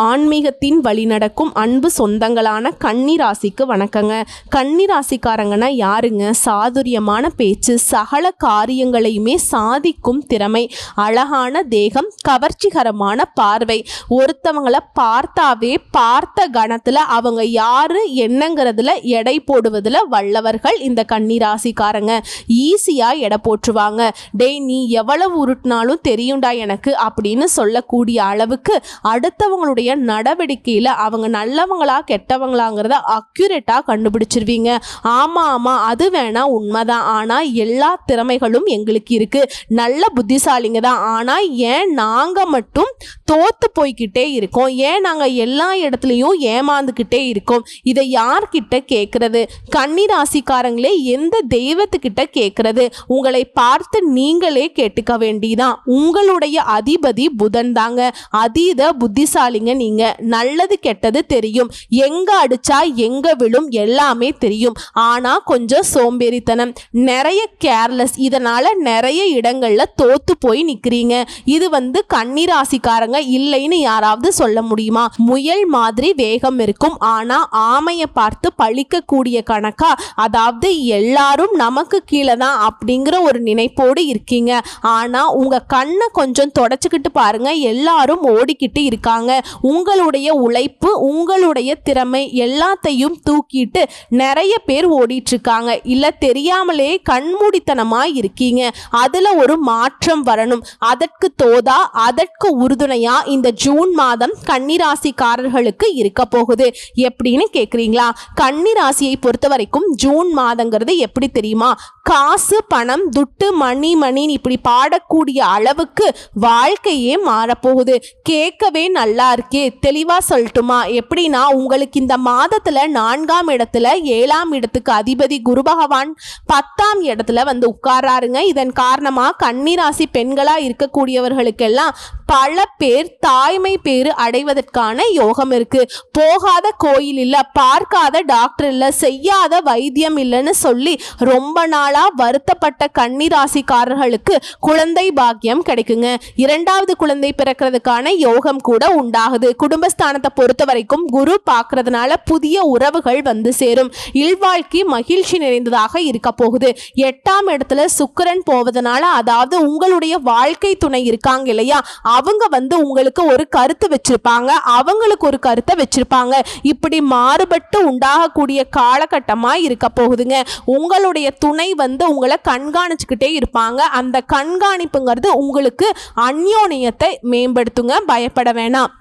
ஆன்மீகத்தின் வழி நடக்கும் அன்பு சொந்தங்களான கன்னிராசிக்கு வணக்கங்க. கன்னிராசிக்காரங்கன்னா யாருங்க? சாதுரியமான பேச்சு, சகல காரியங்களையுமே சாதிக்கும் திறமை, அழகான தேகம், கவர்ச்சிகரமான பார்வை, ஒருத்தவங்களை பார்த்தாவே பார்த்த கணத்துல அவங்க யாரு என்னங்கிறதுல எடை போடுவதில் வல்லவர்கள் இந்த கன்னிராசிக்காரங்க. ஈஸியா எடை போட்டுருவாங்க. டேய் நீ எவ்வளவு உருட்டினாலும் தெரியும்டா எனக்கு அப்படின்னு சொல்லக்கூடிய அளவுக்கு அடுத்தவங்களுடைய நடவடிக்கையில் அவங்க நல்லவங்களா கெட்டவங்களாங்கிறத அக்யூரேட்டாக கண்டுபிடிச்சிருவீங்க. ஆமாம் அது வேணா உண்மைதான், ஆனால் எல்லா திறமைகளும் எங்களுக்கு இருக்குது, நல்ல புத்திசாலிங்க தான், ஆனால் ஏன் நாங்கள் மட்டும் தோற்று போய்கிட்டே இருக்கோம், ஏன் நாங்கள் எல்லா இடத்துலையும் ஏமாந்துக்கிட்டே இருக்கோம், இதை யார்கிட்ட கேட்குறது? கன்னிராசிக்காரங்களே எந்த தெய்வத்துக்கிட்ட கேட்குறது? உங்களை பார்த்து நீங்களே கேட்டுக்க வேண்டிதான். உங்களுடைய அதிபதி புதன் தாங்க. அதீத புத்திசாலிங்க நீங்க. நல்லது கெட்டது தெரியும், எங்க அடிச்சா எங்க விழும் எல்லாமே தெரியும். ஆனா கொஞ்சம் சோம்பேறித்தனம், நிறைய கேர்லெஸ், இதனால நிறைய இடங்கள்ல தோத்து போய் நிக்கிறீங்க. இது கன்னிராசிக்காரங்க இல்லைன்னு யாராவது சொல்ல முடியுமா? முயல் மாதிரி வேகம் இருக்கும், ஆனா ஆமையை பார்த்து பழிக்கக்கூடிய கணக்கா? அதாவது எல்லாரும் நமக்கு கீழே தான் அப்படிங்கிற ஒரு நினைப்போடு இருக்கீங்க. ஆனா உங்க கண்ணை கொஞ்சம் தொடச்சுக்கிட்டு பாருங்க, எல்லாரும் ஓடிக்கிட்டு இருக்காங்க. உங்களுடைய உழைப்பு, உங்களுடைய திறமை எல்லாத்தையும் தூக்கிட்டு நிறைய பேர் ஓடிட்டு இருக்காங்க. இல்ல தெரியாமலே கண்மூடித்தனமா இருக்கீங்க. அதுல ஒரு மாற்றம் வரணும். அதற்கு தோதா, அதற்கு உறுதுணையா இந்த ஜூன் மாதம் கன்னிராசிக்காரர்களுக்கு இருக்க போகுது. எப்படின்னு கேக்குறீங்களா? கன்னிராசியை பொறுத்த வரைக்கும் ஜூன் மாதங்கிறது எப்படி தெரியுமா? காசு, பணம், துட்டு, மணி இப்படி பாடக்கூடிய அளவுக்கு வாழ்க்கையே மாறப்போகுது. கேட்கவே நல்லா இருக்கே. தெளிவா சொல்லட்டுமா? எப்படின்னா உங்களுக்கு இந்த மாதத்துல 4ஆம் இடத்துல 7ஆம் இடத்துக்கு அதிபதி குரு பகவான் 10ஆம் இடத்துல உட்காராருங்க. இதன் காரணமா கன்னிராசி பெண்களா இருக்கக்கூடியவர்களுக்கெல்லாம் பல பேர் தாய்மை பேரு அடைவதற்கான யோகம் இருக்கு. போகாத கோயில் இல்ல, பார்க்காத டாக்டர் இல்ல, செய்யாத வைத்தியம் இல்லைன்னு சொல்லி ரொம்ப நாளா வருத்தப்பட்ட கன்னிராசிக்காரர்களுக்கு குழந்தை பாக்கியம் கிடைக்குங்க. 2வது குழந்தை பிறக்கிறதுக்கான யோகம் கூட உண்டாகுது. குடும்பஸ்தானத்தை பொறுத்த வரைக்கும் குரு பார்க்கறதுனால புதிய உறவுகள் சேரும். இல்வாழ்க்கை மகிழ்ச்சி நிறைந்ததாக இருக்க போகுது. 8ஆம் இடத்துல சுக்கிரன் போவதனால, அதாவது உங்களுடைய வாழ்க்கை துணை இருக்காங்க இல்லையா, அவங்க உங்களுக்கு ஒரு கருத்து வச்சிருப்பாங்க, அவங்களுக்கு ஒரு கருத்தை வச்சிருப்பாங்க. இப்படி மாறுபட்டு உண்டாகக்கூடிய காலகட்டமா இருக்க போகுதுங்க. உங்களுடைய துணை உங்களை கண்காணிச்சுக்கிட்டே இருப்பாங்க. அந்த கண்காணிப்புங்கிறது உங்களுக்கு அந்யோன்யத்தை மேம்படுத்துங்க, பயப்பட வேணாம்.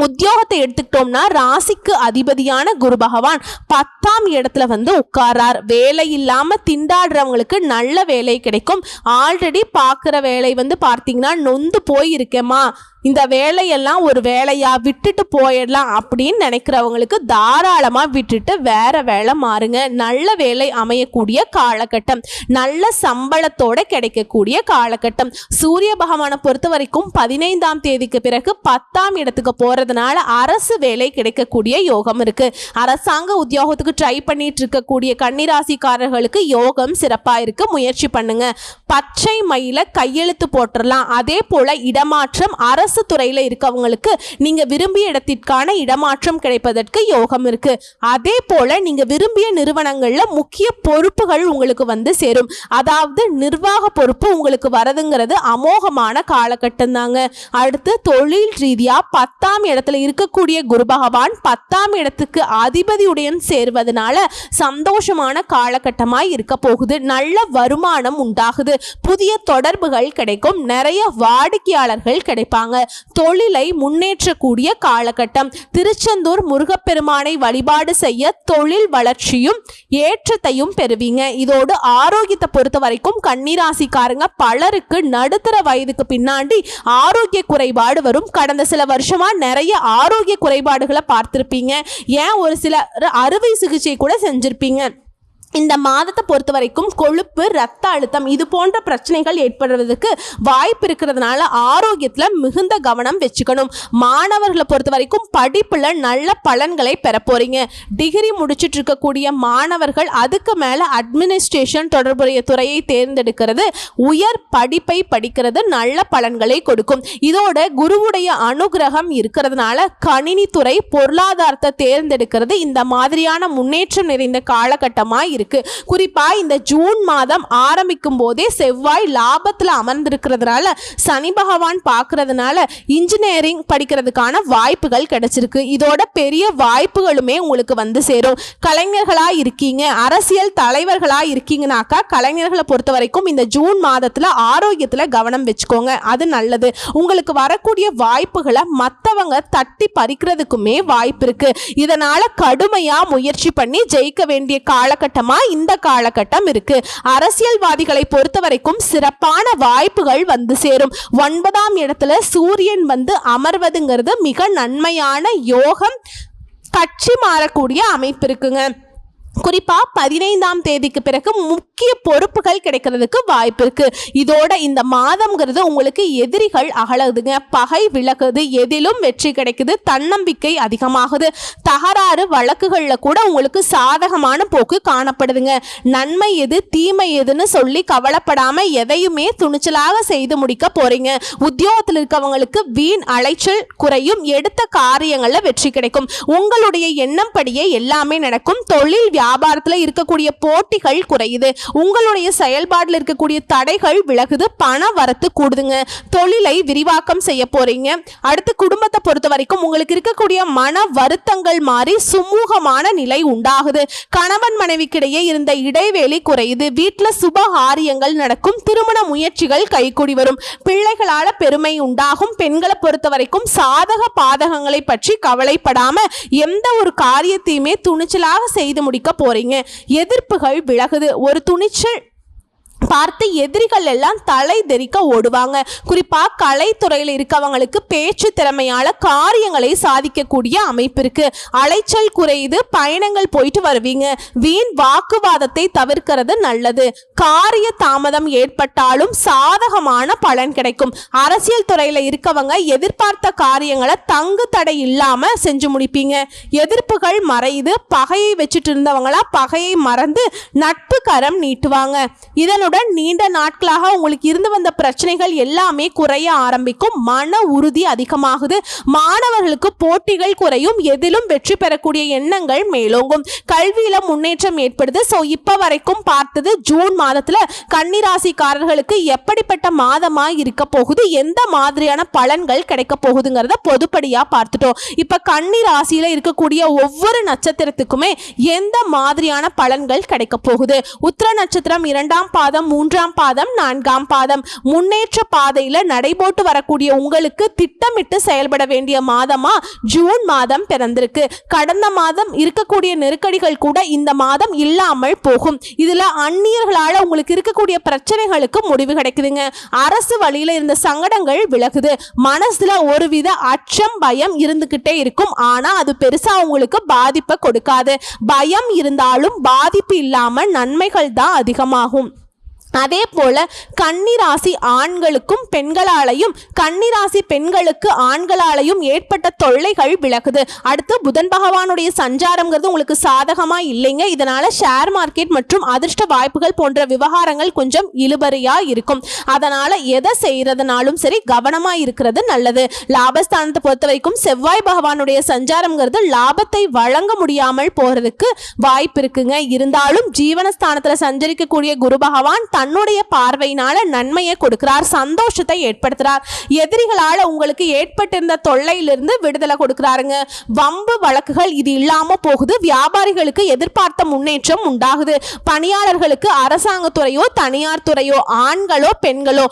உத்தியோகத்தை எடுத்துக்கிட்டோம்னா ராசிக்கு அதிபதியான குரு பகவான் 10ஆம் இடத்துல உட்காரார். வேலை இல்லாம திண்டாடுறவங்களுக்கு நல்ல வேலை கிடைக்கும். ஆல்ரெடி பார்க்குற வேலை பார்த்தீங்கன்னா நொந்து போயிருக்கேம்மா, இந்த வேலையெல்லாம் ஒரு வேலையா விட்டுட்டு போயிடலாம் அப்படின்னு நினைக்கிறவங்களுக்கு தாராளமாக விட்டுட்டு வேற வேலை மாறுங்க. நல்ல வேலை அமையக்கூடிய காலகட்டம், நல்ல சம்பளத்தோட கிடைக்கக்கூடிய காலகட்டம். சூரிய பகவானை பொறுத்த வரைக்கும் 15ஆம் தேதிக்கு பிறகு 10ஆம் இடத்துக்கு போறதுனால அரசு வேலை கிடைக்கக்கூடிய யோகம் இருக்கு. அரசாங்க உத்தியோகத்துக்கு ட்ரை பண்ணிட்டு இருக்கக்கூடிய கன்னிராசிக்காரர்களுக்கு யோகம் சிறப்பா இருக்கு, முயற்சி பண்ணுங்க. பச்சை மயில கையெழுத்து போட்டுடலாம். அதே போல இடமாற்றம், அரசு துறையில இருக்கவங்களுக்கு நீங்க விரும்பிய இடத்திற்கான இடமாற்றம் கிடைப்பதற்கு யோகம் இருக்கு. அதே போல நீங்க விரும்பிய நிறுவனங்கள்ல முக்கிய பொறுப்புகள் உங்களுக்கு சேரும். அதாவது நிர்வாக பொறுப்பு உங்களுக்கு வரதுங்கிறது அமோகமான காலகட்டம் தாங்க. அடுத்து தொழில் ரீதியா 10ஆம் இடத்துல இருக்கக்கூடிய குரு பகவான் 10ஆம் இடத்துக்கு அதிபதியுடன் சேர்வதனால சந்தோஷமான காலகட்டமாய் இருக்க போகுது. நல்ல வருமானம் உண்டாகுது, புதிய தொடர்புகள் கிடைக்கும், நிறைய வாடிக்கையாளர்கள் கிடைப்பாங்க. தொழிலை முன்னேற்றக்கூடிய காலகட்டம். திருச்செந்தூர் முருகப்பெருமானை வழிபாடு செய்ய தொழில் வளர்ச்சியும் ஏற்றத்தையும் பெறுவீங்க. இதோடு ஆரோக்கியத்தை பொறுத்த வரைக்கும் கன்னிராசிக்காரங்க பலருக்கு நடுத்தர வயதுக்கு பின்னாடி ஆரோக்கிய குறைபாடு வரும். கடந்த சில வருஷமா நிறைய ஆரோக்கிய குறைபாடுகளை பார்த்திருப்பீங்க. ஏன் ஒரு சில அறுவை சிகிச்சை கூட செஞ்சிருப்பீங்க. இந்த மாதத்தை பொறுத்த வரைக்கும் கொழுப்பு, ரத்த அழுத்தம் இது போன்ற பிரச்சனைகள் ஏற்படுறதுக்கு வாய்ப்பு இருக்கிறதுனால ஆரோக்கியத்தில் மிகுந்த கவனம் வச்சுக்கணும். மாணவர்களை பொறுத்த வரைக்கும் படிப்பில் நல்ல பலன்களை பெற போறீங்க. டிகிரி முடிச்சுட்டு இருக்கக்கூடிய மாணவர்கள் அதுக்கு மேலே அட்மினிஸ்ட்ரேஷன் தொடர்புடைய துறையை தேர்ந்தெடுக்கிறது, உயர் படிப்பை படிக்கிறது நல்ல பலன்களை கொடுக்கும். இதோட குருவுடைய அனுகிரகம் இருக்கிறதுனால கணினித்துறை, பொருளாதாரத்தை தேர்ந்தெடுக்கிறது இந்த மாதிரியான முன்னேற்றம் நிறைந்த காலகட்டமாக இருக்கு. குறிப்பா இந்த ஜூன் மாதம் ஆரம்பிக்கும் போதே செவ்வாய் லாபத்துல அமர்ந்திருக்கிறதுனால, சனி பகவான் பார்க்கறதுனால இன்ஜினியரிங் படிக்கிறதுக்கான வாய்ப்புகள் கிடைச்சிருக்கு. இதோட பெரிய வாய்ப்புகளுமே உங்களுக்கு வந்து சேரும். கலைஞர்களா இருக்கீங்க, அரசியல் தலைவர்களா இருக்கீங்கனாக்கா கலைஞர்களை பொறுத்த வரைக்கும் இந்த ஜூன் மாதத்துல ஆரோக்கியத்துல கவனம் வச்சுக்கோங்க, அது நல்லது. உங்களுக்கு வரக்கூடிய வாய்ப்புகளை மற்றவங்க தட்டி பறிக்கிறதுக்குமே வாய்ப்பு இருக்கு. இதனால கடுமையா முயற்சி பண்ணி ஜெயிக்க வேண்டிய காலகட்டமா இந்த காலகட்டம் இருக்கு. அரசியல்வாதிகளை பொறுத்த வரைக்கும் சிறப்பான வாய்ப்புகள் வந்து சேரும். 9ஆம் இடத்துல சூரியன் வந்து அமர்வதுங்கிறது மிக நன்மையான யோகம், கட்சி மாறக்கூடிய அமைப்பு இருக்குங்க. குறிப்பா 15ஆம் தேதிக்கு பிறகு முக்கிய பொறுப்புகள் கிடைக்கிறதுக்கு வாய்ப்பு இருக்கு. இதோட இந்த மாதம்ங்கிறது உங்களுக்கு எதிரிகள் அகலுதுங்க, பகை விலகுது, எதிலும் வெற்றி கிடைக்குது, தன்னம்பிக்கை அதிகமாகுது. தகராறு வழக்குகளில் கூட உங்களுக்கு சாதகமான போக்கு காணப்படுதுங்க. நன்மை எது தீமை எதுன்னு சொல்லி கவலைப்படாம எதையுமே துணிச்சலாக செய்து முடிக்க போறீங்க. உத்தியோகத்தில் இருக்கவங்களுக்கு வீண் அலைச்சல் குறையும், எடுத்த காரியங்கள்ல வெற்றி கிடைக்கும். உங்களுடைய எண்ணம் படியே எல்லாமே நடக்கும். தொழில் வியாபாரத்தில் இருக்கக்கூடிய போட்டிகள் குறையுது, உங்களுடைய செயல்பாட்டில் இருக்கக்கூடிய தடைகள் விலகுது, பண வரத்து கூடுதுங்க. தொழிலை விரிவாக்கம் செய்ய போறீங்க. அடுத்து குடும்பத்தை பொறுத்த வரைக்கும் உங்களுக்கு இருக்கக்கூடிய மன வருத்தங்கள் மாறி சுமூகமான நிலை உண்டாகுது. கணவன் மனைவிக்கிடையே இருந்த இடைவேளை குறையுது. வீட்டில் சுப காரியங்கள் நடக்கும். திருமண முயற்சிகள் கைகூடி வரும். பிள்ளைகளால பெருமை உண்டாகும். பெண்களை பொறுத்த வரைக்கும் சாதக பாதகங்களை பற்றி கவலைப்படாம எந்த ஒரு காரியத்தையுமே துணிச்சலாக செய்து முடிக்க போறீங்க. எதிர்ப்புகள் விலகுது. ஒரு துணிச்சல் பார்த்து எதிரிகள் எல்லாம் தலை தெறிக்க ஓடுவாங்க. குறிப்பா கலைத்துறையில் இருக்கவங்களுக்கு பேச்சு திறமையால காரியங்களை சாதிக்கக்கூடிய அமைப்பு இருக்கு. அலைச்சல் குறையுது, பயணங்கள் போயிட்டு வருவீங்க. வீண் வாக்குவாதத்தை தவிர்க்கிறது நல்லது. காரிய தாமதம் ஏற்பட்டாலும் சாதகமான பலன் கிடைக்கும். அரசியல் துறையில இருக்கவங்க எதிர்பார்த்த காரியங்களை தங்கு தடை இல்லாம செஞ்சு முடிப்பீங்க. எதிர்ப்புகள் மறையுது. பகையை வச்சுட்டு இருந்தவங்களா பகையை மறந்து நட்பு கரம் நீட்டுவாங்க. இதனுடன் நீண்ட நாட்களாக உங்களுக்கு இருந்து வந்த பிரச்சனைகள் எல்லாமே குறைய ஆரம்பிக்கும். மன உறுதி அதிகமாகுது. மாணவர்களுக்கு போட்டிகள் குறையும். எதிலும் வெற்றி பெறக்கூடிய எண்ணங்கள் மேலோங்கும். கல்வியில முன்னேற்றம் ஏற்படுது. ஸோ இப்போ வரைக்கும் பார்த்தது ஜூன் மாதத்துல கன்னிராசிக்காரர்களுக்கு எப்படிப்பட்ட மாதமா இருக்க போகுது, எந்த மாதிரியான பலன்கள் கிடைக்க போகுதுங்கிறத பொதுப்படியா பார்த்துட்டோம். இப்ப கன்னிராசியில இருக்கக்கூடிய ஒவ்வொரு நட்சத்திரத்துக்குமே எந்த மாதிரியான பலன்கள் கிடைக்க போகுது. உத்திர நட்சத்திரம் 2ஆம் பாதம், 3ஆம் பாதம், 4ஆம் பாதம் முன்னேற்ற பாதையில நடைபோட்டு வரக்கூடிய உங்களுக்கு திட்டமிட்டு செயல்பட வேண்டிய மாதமா ஜூன் மாதம் பிறந்திருக்கு. கடந்த மாதம் இருக்கக்கூடிய நெருக்கடிகள் கூட இந்த மாதம் இல்லாமல் போகும். இதுல அந்நியர்களால உங்களுக்கு இருக்கக்கூடிய பிரச்சனைகளுக்கு முடிவு கிடைக்குதுங்க. அரசு வழியில இருந்த சங்கடங்கள் விலகுது. மனசுல ஒருவித அச்சம், பயம் இருந்துகிட்டே இருக்கும். ஆனா அது பெருசா உங்களுக்கு பாதிப்பை கொடுக்காது. பயம் இருந்தாலும் பாதிப்பு இல்லாம நன்மைகள் தான் அதிகமாகும். அதே போல கன்னிராசி ஆண்களுக்கும் பெண்களாலையும், கன்னிராசி பெண்களுக்கு ஆண்களாலையும் ஏற்பட்ட தொல்லைகள் விலகுது. அடுத்து புதன் பகவானுடைய சஞ்சாரம்ங்கிறது உங்களுக்கு சாதகமா இல்லைங்க. இதனால ஷேர் மார்க்கெட் மற்றும் அதிர்ஷ்ட வாய்ப்புகள் போன்ற விவகாரங்கள் கொஞ்சம் இழுபறியா இருக்கும். அதனால எதை செய்யறதுனாலும் சரி கவனமா இருக்கிறது நல்லது. லாபஸ்தானத்தை பொறுத்த வரைக்கும் செவ்வாய் பகவானுடைய சஞ்சாரம்ங்கிறது லாபத்தை வழங்க முடியாமல் போறதுக்கு வாய்ப்பு இருக்குங்க. இருந்தாலும் ஜீவனஸ்தானத்துல சஞ்சரிக்கக்கூடிய குரு பகவான் தன்னுடைய பார்வையினால நன்மையை கொடுக்கிறார், சந்தோஷத்தை ஏற்படுத்துறார். எதிரிகளால உங்களுக்கு ஏற்பட்டிருந்த தொல்லையிலிருந்து விடுதலை கொடுக்கிறாருங்க. வம்பு வழக்குகள் இது இல்லாம போகுது. வியாபாரிகளுக்கு எதிர்பார்த்த முன்னேற்றம் உண்டாகுது. பணியாளர்களுக்கு அரசாங்கத்துறையோ தனியார் துறையோ, ஆண்களோ பெண்களோ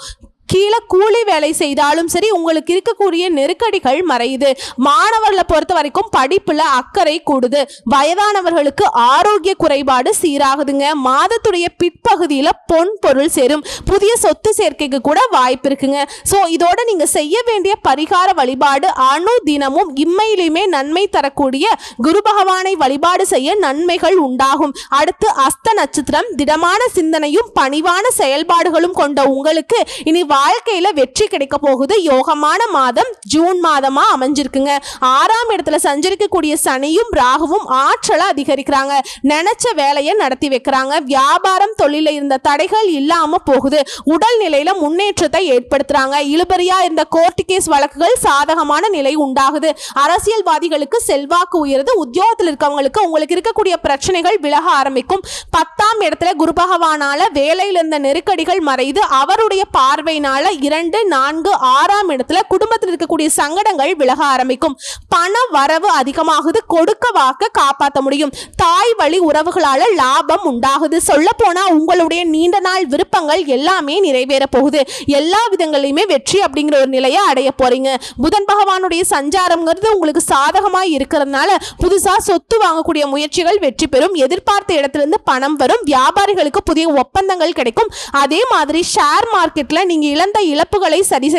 கீழே கூலி வேலை செய்தாலும் சரி உங்களுக்கு இருக்கக்கூடிய நெருக்கடிகள் மறையுது. மாணவர்களை பொறுத்த வரைக்கும் படிப்புல அக்கறை கூடுது. வயதானவர்களுக்கு ஆரோக்கிய குறைபாடு சீராகுதுங்க. மாதத்துடைய பிற்பகுதியில பொன் பொருள் சேரும். புதிய சொத்து சேர்க்கைக்கு கூட வாய்ப்பு இருக்குங்க. ஸோ இதோட நீங்க செய்ய வேண்டிய பரிகார வழிபாடு அணு தினமும் இம்மையிலுமே நன்மை தரக்கூடிய குரு பகவானை வழிபாடு செய்ய நன்மைகள் உண்டாகும். அடுத்து அஸ்த நட்சத்திரம். திடமான சிந்தனையும் பணிவான செயல்பாடுகளும் கொண்ட உங்களுக்கு இனி வாழ்க்கையில வெற்றி கிடைக்க போகுது. யோகமான மாதம் ஜூன் மாதமா அமைஞ்சிருக்குங்க. 6ஆம் இடத்துல சஞ்சரிக்கக்கூடிய சனியும் ராகுவும் ஆற்றலை அதிகரிக்கிறாங்க. நினைச்ச வேலையை நடத்தி வைக்கிறாங்க. வியாபாரம் தொழில இருந்த தடைகள் இல்லாம போகுது. உடல் நிலையில முன்னேற்றத்தை ஏற்படுத்துறாங்க. இழுபறியா இருந்த கோர்ட் கேஸ் வழக்குகள் சாதகமான நிலை உண்டாகுது. அரசியல்வாதிகளுக்கு செல்வாக்கு உயருது. உத்தியோகத்தில் இருக்கவங்களுக்கு உங்களுக்கு இருக்கக்கூடிய பிரச்சனைகள் விலக ஆரம்பிக்கும். 10ஆம் இடத்துல குரு பகவானால வேலையில் இருந்த நெருக்கடிகள் மறைந்து அவருடைய பார்வையினால 2, 4, 6ஆம் இடத்துல குடும்பத்தில் இருக்கக்கூடிய சங்கடங்கள் விலக ஆரம்பிக்கும். பண வரவு அதிகமாகுது. கொடுக்க வாக்க காப்பாற்ற முடியும். தாய் வழி உறவுகளால லாபம் உண்டாகுது. சொல்ல போனா உங்களுடைய நீண்ட நாள் விருப்பங்கள் எல்லாமே நிறைவேற போகுது. எல்லா விதங்களிலுமே வெற்றி அப்படிங்கிற ஒரு நிலையை அடைய போறீங்க. புதன் பகவானுடைய சஞ்சாரம்ங்கிறது உங்களுக்கு சாதகமாக இருக்கிறதுனால புதுசா சொத்து வாங்கக்கூடிய முயற்சிகள் வெற்றி பெறும். எதிர்பார்த்த இடத்திலிருந்து பணம் வரும். வியாபாரிகளுக்கு புதிய ஒப்பந்தங்கள் கிடைக்கும். அதே மாதிரி ஷேர் மார்க்கெட்ல நீங்க இழந்த இழப்புகளை சரி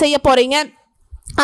செய்ய போறீங்க.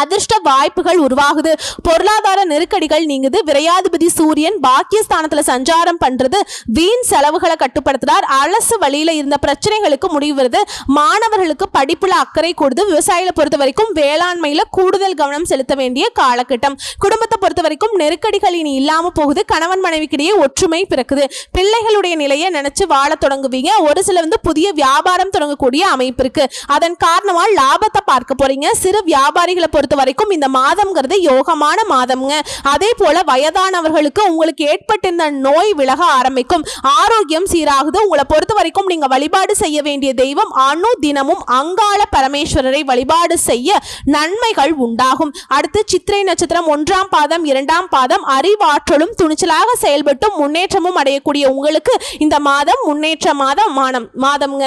அதிர்ஷ்ட வாய்ப்புகள் உருவாகுது. பொருளாதார நெருக்கடிகள் நீங்குது. விரையாதிபதி சூரியன் பாக்கியஸ்தானத்துல சஞ்சாரம் பண்றது வீண் செலவுகளை கட்டுப்படுத்துறார். அரசு வழியில இருந்த பிரச்சனைகளுக்கு முடிவு வருது. மாணவர்களுக்கு படிப்புல அக்கறை கூடுது. விவசாயிகளை பொறுத்த வரைக்கும் வேளாண்மையில கூடுதல் கவனம் செலுத்த வேண்டிய காலகட்டம். குடும்பத்தை பொறுத்த வரைக்கும் நெருக்கடிகள் இனி இல்லாம போகுது. கணவன் மனைவிக்கிடையே ஒற்றுமை பிறக்குது. பிள்ளைகளுடைய நிலையை நினைச்சு வாழ தொடங்குவீங்க. ஒரு சில புதிய வியாபாரம் தொடங்கக்கூடிய அமைப்பு இருக்கு. அதன் காரணமா லாபத்தை பார்க்க போறீங்க. சிறு வியாபாரிகளை பொறுத்த வரைக்கும் இந்த மாதம்ங்கிறது யோகமான மாதம்ங்க. அதே போல வயதானவர்களுக்கு உங்களுக்கு ஏற்பட்டிருந்த நோய் விலக ஆரம்பிக்கும். ஆரோக்கியம் சீராகுது. உங்களை பொறுத்த வரைக்கும் நீங்க வழிபாடு செய்ய வேண்டிய தெய்வம் அணு தினமும் அங்காள பரமேஸ்வரரை வழிபாடு செய்ய நன்மைகள் உண்டாகும். அடுத்து சித்திரை நட்சத்திரம் 1ஆம் பாதம் 2ஆம் பாதம் அறிவாற்றலும் துணிச்சலாக செயல்பட்டு முன்னேற்றமும் அடையக்கூடிய உங்களுக்கு இந்த மாதம் முன்னேற்ற மாதம்ங்க.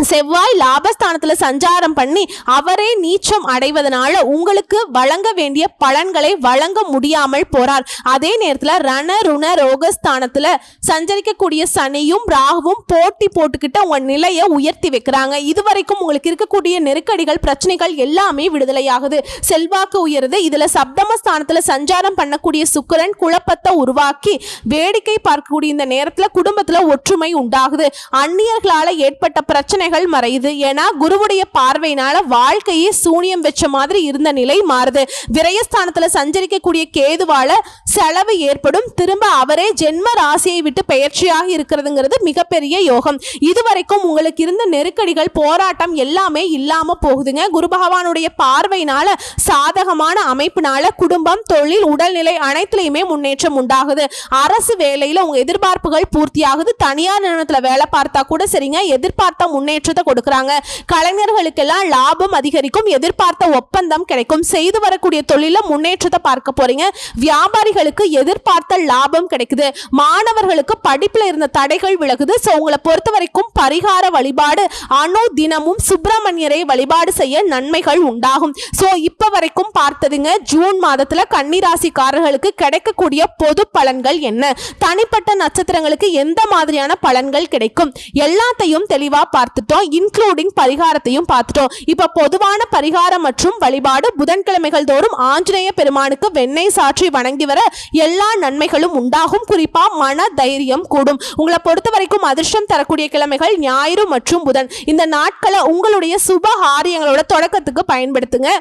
செவ்வாய் லாபஸ்தானத்துல சஞ்சாரம் பண்ணி அவரே நீச்சம் அடைவதனால உங்களுக்கு வழங்க வேண்டிய பலன்களை வழங்க முடியாமல் போறார். அதே நேரத்துல ரண ருண ரோகஸ்தானத்துல சஞ்சரிக்கக்கூடிய சனியும் ராகுவும் போட்டி போட்டுக்கிட்ட உங்க நிலையை உயர்த்தி வைக்கிறாங்க. இதுவரைக்கும் உங்களுக்கு இருக்கக்கூடிய நெருக்கடிகள் பிரச்சனைகள் எல்லாமே விடுதலையாகுது. செல்வாக்கு உயருது. இதுல சப்தமஸ்தானத்துல சஞ்சாரம் பண்ணக்கூடிய சுக்கிரன் குழப்பத்தை உருவாக்கி வேடிக்கை பார்க்கக்கூடிய இந்த நேரத்துல குடும்பத்துல ஒற்றுமை உண்டாகுது. அந்நியர்களால ஏற்பட்ட பிரச்சனை மறையுது. ஏன்னா குருவுடைய பார்வையினால வாழ்க்கையே சூனியம் வச்ச மாதிரி இருந்த நிலை மாறுது. விரயஸ்தானத்துல சஞ்சரிக்கக்கூடிய கேதுவால செலவு ஏற்படும். திரும்ப அவரே ஜென்ம ராசியை விட்டு பெயர்ச்சியாக இருக்கிறதுங்கிறது மிகப்பெரிய யோகம். இதுவரைக்கும் உங்களுக்கு இருந்த நெருக்கடிகள் போராட்டம் எல்லாமே இல்லாம போகுதுங்க. குரு பகவானுடைய பார்வையினால சாதகமான அமைப்பினால குடும்பம் தொழில் உடல்நிலை அனைத்துலயுமே முன்னேற்றம் உண்டாகுது. அரசு வேலையில உங்க எதிர்பார்ப்புகள் பூர்த்தியாகுது. தனியார் நிறுவனத்துல வேலை பார்த்தா கூட சரிங்க எதிர்பார்த்த முன்னேற்றத்தை கொடுக்கறாங்க. கலைஞர்களுக்கெல்லாம் லாபம் அதிகரிக்கும். எதிர்பார்த்த ஒப்பந்தம் கிடைக்கும். செய்து வரக்கூடிய தொழில முன்னேற்றத்தை பார்க்க போறீங்க. வியாபாரிகளுக்கு எதிர்பார்த்த லாபம் கிடைக்குது. மாணவர்களுக்கு படிப்புல இருந்த தடைகள் விலகுது. சோ உங்களை பொறுத்த வரைக்கும் பரிகார வழிபாடு அணு தினமும் சுப்பிரமணியரை வழிபாடு செய்ய நன்மைகள் உண்டாகும். சோ இப்ப வரைக்கும் பார்த்ததுங்க ஜூன் மாதத்துல கன்னிராசிக்காரர்களுக்கு கிடைக்கக்கூடிய பொது பலன்கள் என்ன, தனிப்பட்ட நட்சத்திரங்களுக்கு எந்த மாதிரியான பலன்கள் கிடைக்கும் எல்லாத்தையும் தெளிவா பார்த்துட்டோம். இன்க்ளூடிங் பரிகாரத்தையும் பார்த்துட்டோம். இப்ப பொதுவான பரிகாரம் மற்றும் வழிபாடு புதன்கிழமைகள் தோறும் ஆஞ்சநேய பெருமானுக்கு வெண்ணெய் சாற்றி வணங்கி வர எல்லா நன்மைகளும் உண்டாகும். குறிப்பா மன தைரியம் கூடும். உங்களை பொறுத்த வரைக்கும் அதிர்ஷ்டம் தரக்கூடிய கிழமைகள் ஞாயிறு மற்றும் புதன். இந்த நாட்களை உங்களுடைய சுப காரியங்களோட தொடக்கத்துக்கு பயன்படுத்துங்க.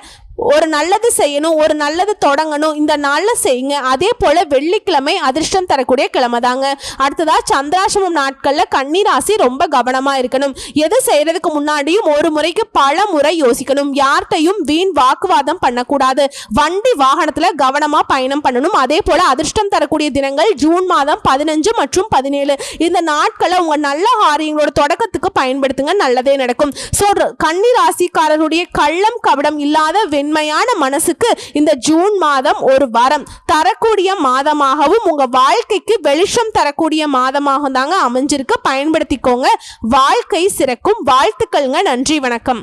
ஒரு நல்லது செய்யணும், ஒரு நல்லது தொடங்கணும், இந்த நாளில் செய்யுங்க. அதே போல வெள்ளிக்கிழமை அதிர்ஷ்டம் தரக்கூடிய கிழமை தாங்க. அடுத்ததா சந்திராசிரமம் நாட்களில் கன்னிராசி ரொம்ப கவனமா இருக்கணும். எது செய்யறதுக்கு முன்னாடியும் ஒரு முறைக்கு பல முறை யோசிக்கணும். யார்கிட்டையும் வீண் வாக்குவாதம் பண்ணக்கூடாது. வண்டி வாகனத்துல கவனமா பயணம் பண்ணணும். அதே போல அதிர்ஷ்டம் தரக்கூடிய தினங்கள் ஜூன் மாதம் 15 மற்றும் 17. இந்த நாட்களை உங்க நல்ல காரியங்களோட தொடக்கத்துக்கு பயன்படுத்துங்க. நல்லதே நடக்கும். ஸோ கன்னிராசிக்காரருடைய கள்ளம் கபடம் இல்லாத உண்மையான மனசுக்கு இந்த ஜூன் மாதம் ஒரு வரம் தரக்கூடிய மாதமாகவும் உங்க வாழ்க்கைக்கு வெளிச்சம் தரக்கூடிய மாதமாக தாங்க அமைஞ்சிருக்கு. பயன்படுத்திக்கோங்க. வாழ்க்கை சிறக்கும். வாழ்த்துக்கள்ங்க. நன்றி, வணக்கம்.